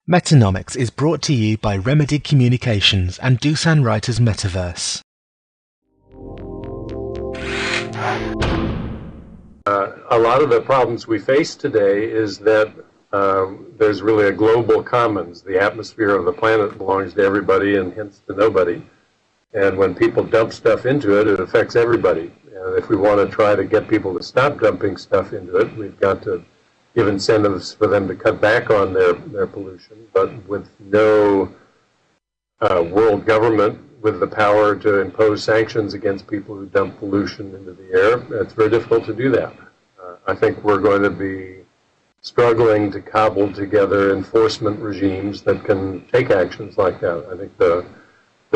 Metanomics is brought to you by Remedy Communications and Dusan Writers Metaverse. A lot of the problems we face today is that there's really a global commons. The atmosphere of the planet belongs to everybody and hence to nobody. And when people dump stuff into it, it affects everybody. And if we want to try to get people to stop dumping stuff into it, we've got to give incentives for them to cut back on their pollution, but with no world government with the power to impose sanctions against people who dump pollution into the air, it's very difficult to do that. I think we're going to be struggling to cobble together enforcement regimes that can take actions like that. I think the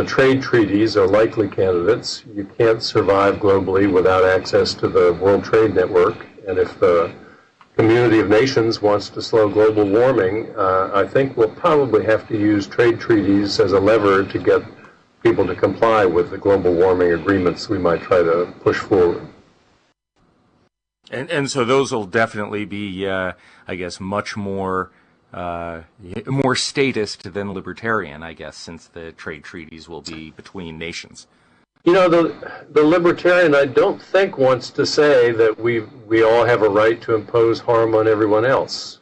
trade treaties are likely candidates. You can't survive globally without access to the World Trade Network, and if the community of nations wants to slow global warming, I think we'll probably have to use trade treaties as a lever to get people to comply with the global warming agreements we might try to push forward. And so those will definitely be, I guess, much more statist than libertarian, I guess, since the trade treaties will be between nations. You know, the libertarian, I don't think, wants to say that we all have a right to impose harm on everyone else.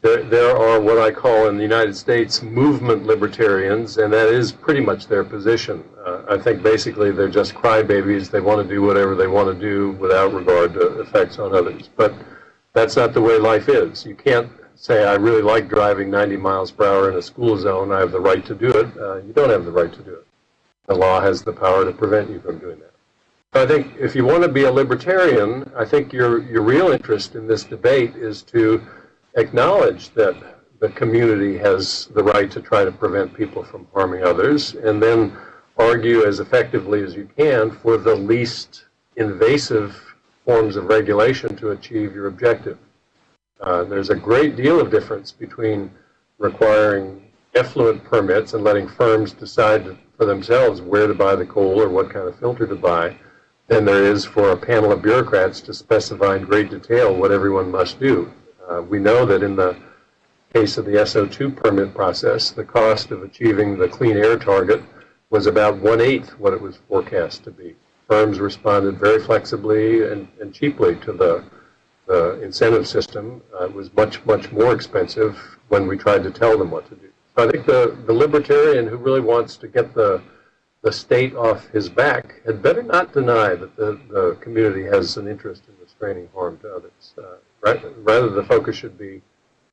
There are what I call in the United States movement libertarians, and that is pretty much their position. I think basically they're just crybabies. They want to do whatever they want to do without regard to effects on others. But that's not the way life is. You can't say, I really like driving 90 miles per hour in a school zone. I have the right to do it. You don't have the right to do it. The law has the power to prevent you from doing that. So I think if you want to be a libertarian, I think your real interest in this debate is to acknowledge that the community has the right to try to prevent people from harming others, and then argue as effectively as you can for the least invasive forms of regulation to achieve your objective. There's a great deal of difference between requiring effluent permits and letting firms decide for themselves where to buy the coal or what kind of filter to buy than there is for a panel of bureaucrats to specify in great detail what everyone must do. We know that in the case of the SO2 permit process, the cost of achieving the clean air target was about 1/8 what it was forecast to be. Firms responded very flexibly and cheaply to the incentive system. It was much, much more expensive when we tried to tell them what to do. So I think the libertarian who really wants to get the state off his back had better not deny that the community has an interest in restraining harm to others. Rather, the focus should be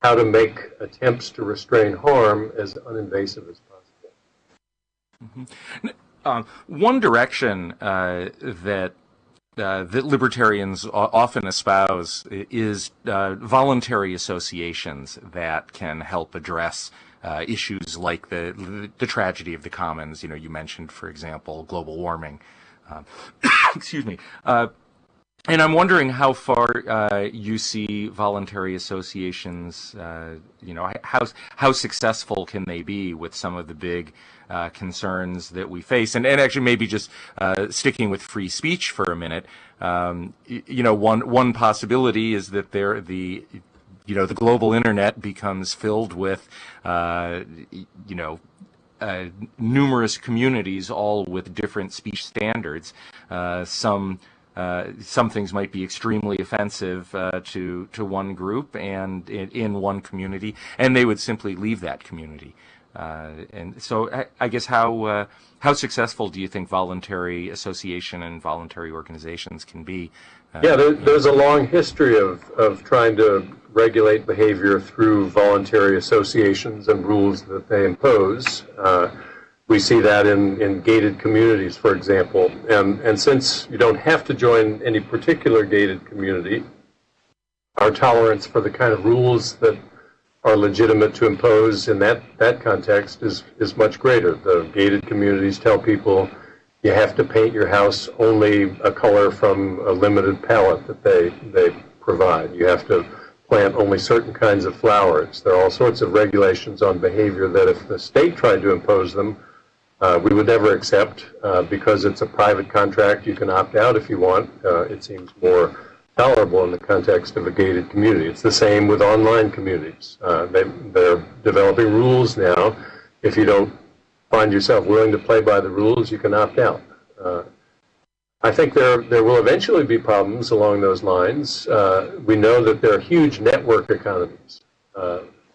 how to make attempts to restrain harm as uninvasive as possible. Mm-hmm. One direction that libertarians often espouse is voluntary associations that can help address issues like the tragedy of the commons. You know, you mentioned, for example, global warming. Excuse me. And I'm wondering how far you see voluntary associations. You know, how successful can they be with some of the big concerns that we face? And actually, maybe just sticking with free speech for a minute. You know, one possibility is that the global internet becomes filled with, numerous communities, all with different speech standards. Some things might be extremely offensive to one group and in one community, and they would simply leave that community. And so, I guess how successful do you think voluntary association and voluntary organizations can be? There's a long history of trying to regulate behavior through voluntary associations and rules that they impose. We see that in gated communities, for example. And since you don't have to join any particular gated community, our tolerance for the kind of rules that are legitimate to impose in that context is much greater. The gated communities tell people you have to paint your house only a color from a limited palette that they provide. You have to plant only certain kinds of flowers. There are all sorts of regulations on behavior that if the state tried to impose them, we would never accept because it's a private contract. You can opt out if you want. It seems more tolerable in the context of a gated community. It's the same with online communities. They're developing rules now. If you don't find yourself willing to play by the rules, you can opt out. I think there will eventually be problems along those lines. We know that there are huge network economies.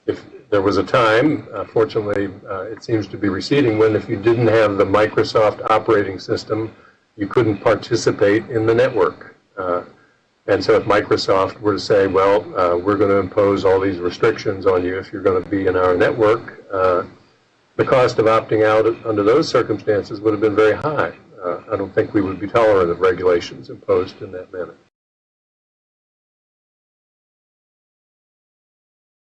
If there was a time, fortunately it seems to be receding, when if you didn't have the Microsoft operating system, you couldn't participate in the network. And so if Microsoft were to say, well, we're going to impose all these restrictions on you if you're going to be in our network, the cost of opting out under those circumstances would have been very high. I don't think we would be tolerant of regulations imposed in that manner.